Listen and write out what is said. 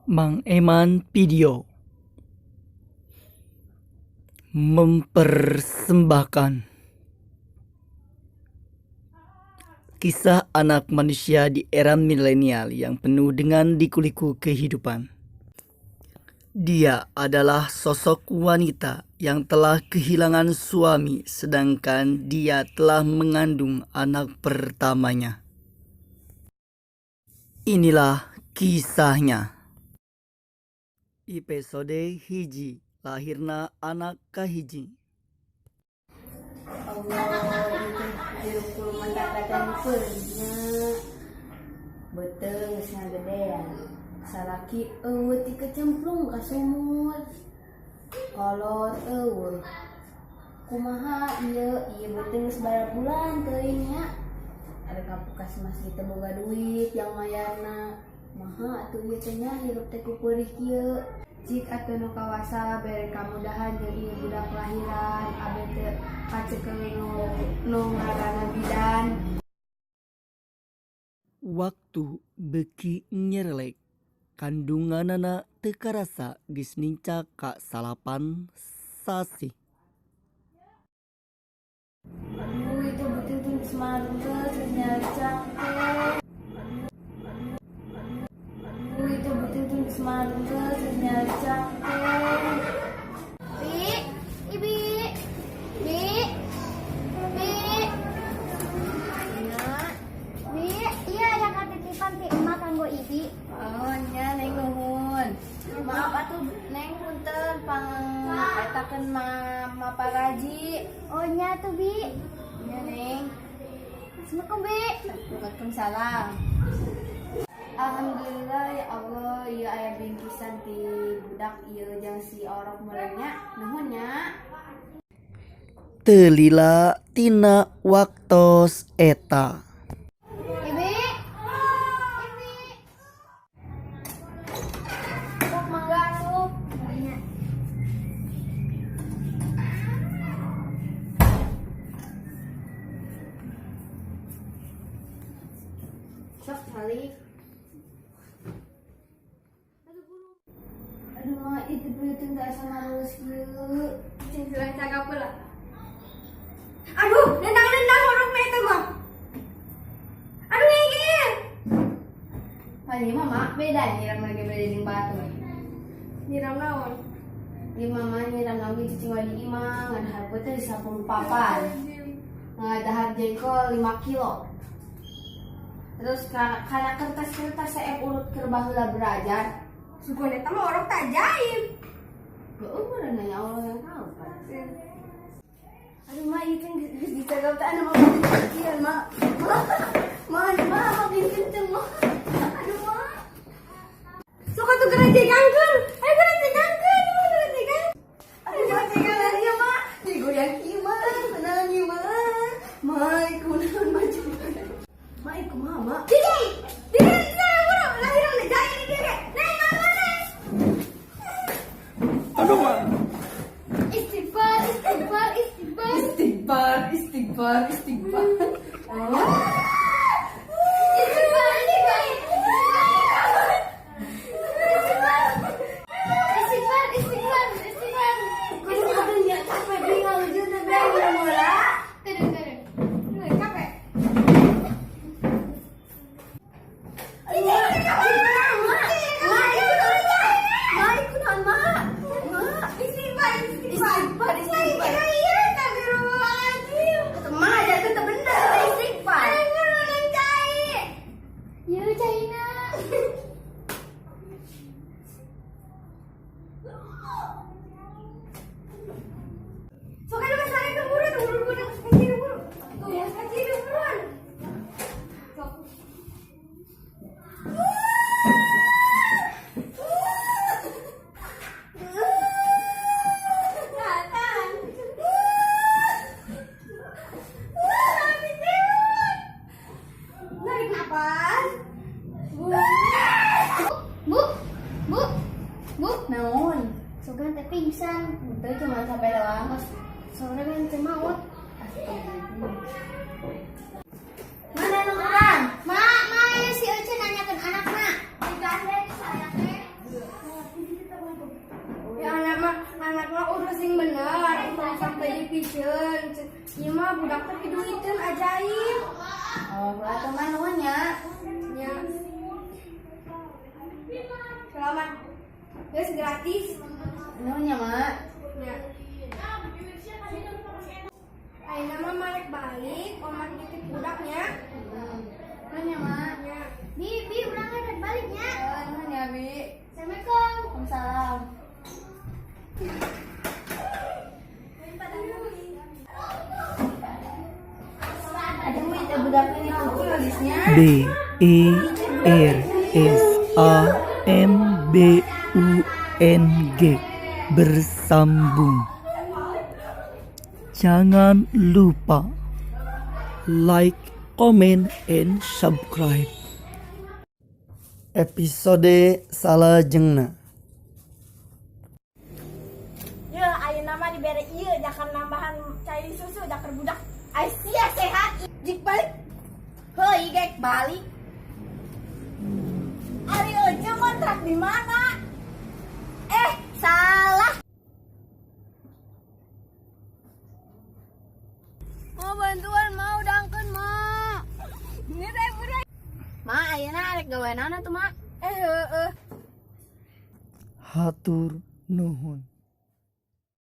Mang Eman Video mempersembahkan kisah anak manusia di era milenial yang penuh dengan liku-liku kehidupan. Dia adalah sosok wanita yang telah kehilangan suami sedangkan dia telah mengandung anak pertamanya. Inilah kisahnya. Episode hiji, lahirna anak kahiji. Allah itu dirukul mendapatkan pernya betul geusna gedean salaki eueuh ti kecemplung ka sumur kolot eueuh kumaha ieu betul geus bayar bulan teuing nya ada ka puskesmas kita boga duit yang mayarna maha atuh ieu teh nya hirup teh ku peurih kieu jik atuh nu kawasa bere kamudahan jeung ieu budak lahiran abdi teh kacekeun nu ngaranna bidan. Waktu beki nyerelek kandunganana teu karasa geus nincak ka salapan sasi. Aduh itu betul-betul semangat nyacak teh. Itu betul-betul semangat nyacak teh. Bi, Iya ada katitipan ti emak kanggo Ibi. oh nya neng nuhun. Maaf atuh neng punten pangetakeun mama Paraji. Oh nya tuh Bi. Nya neng. Assalamualaikum Bi. Waalaikumsalam. Alhamdulillah ya Allah ieu aya bingkisan ti budak ieu jeung si orok mulanya nuhun nya. Teu lila tina waktos eta. Ibi. Sok mangga asup. Sok balik. Aduh mah itu betul gak sama terus kieu. Cing selain cakap lah. Aduh, nendang orang itu mah. Aduh ini. Ini mama beda nyiram lagi beda jeung batu. Nyiram naon? Di mama nyiram lagi cicing wadi imang ngadahar teh 10 papan. Ngadahar jengkol 5 kilo. Terus karena kertas-kertas saya urut ke baheula berajar. Sugan eta mah orang tajaib. Heueuh meureun nanya Allah yang tahu kan. Aduh mah ieu teh geus dicagap teh anu mah kieu mah. Mah kenceng mah. Aduh mah. Sok atuh gereja gangkeun. Ayo gereja gangkeun, gereja gangkeun. Aduh gereja gangkeun ieu mah. Di goyang kieu mah, tenang ieu mah. Mai kunaon maju. Mai kumaha mah? Didi sana buru, lahiran deh jaya di dede. Neng mana neng? Aduh mah. Istighfar. Istighfar. Oh. Istighfar. Kudu atunya capek bingung jeung teh bener mula. Terus capek. Iya China. Bu. Naon? Sogan teh pingsan. Itu cuma sampai doang. Soalnya kan teh maut. Mana nu orang? Ma, si Ece nanyakeun anakna. Digandeng saya teh. Cen, ieu mah budak teh piduiteun ajaib. Oh, ulah teman nuhunnya. Nya. Selamat. Geus gratis. Nuhunnya, Mak. Nya. Ayeuna mah marek balik, omat titip budaknya. Nuhunnya, Mak. Nya. Bi, udah nggak baliknya. Nuhunnya, Bi. Assalamualaikum. Waalaikumsalam. Aduh, itu budaknya nih tuh nulisnya. B I R S A M B U N G bersambung. Jangan lupa like, comment, and subscribe. Episode salajengna. Ya, ayeuna mah dibere ieu jakar nambahan cai susu jakar budak. Ai sia sehat jik balik. Heuy gek balik. Ari euceung kontrak di mana? Salah. Mau bantuan mau dangkeun mak. Ini teh budak. Mak, ayeuna arek gaweanana tuh, Mak. Heueuh. Hatur nuhun.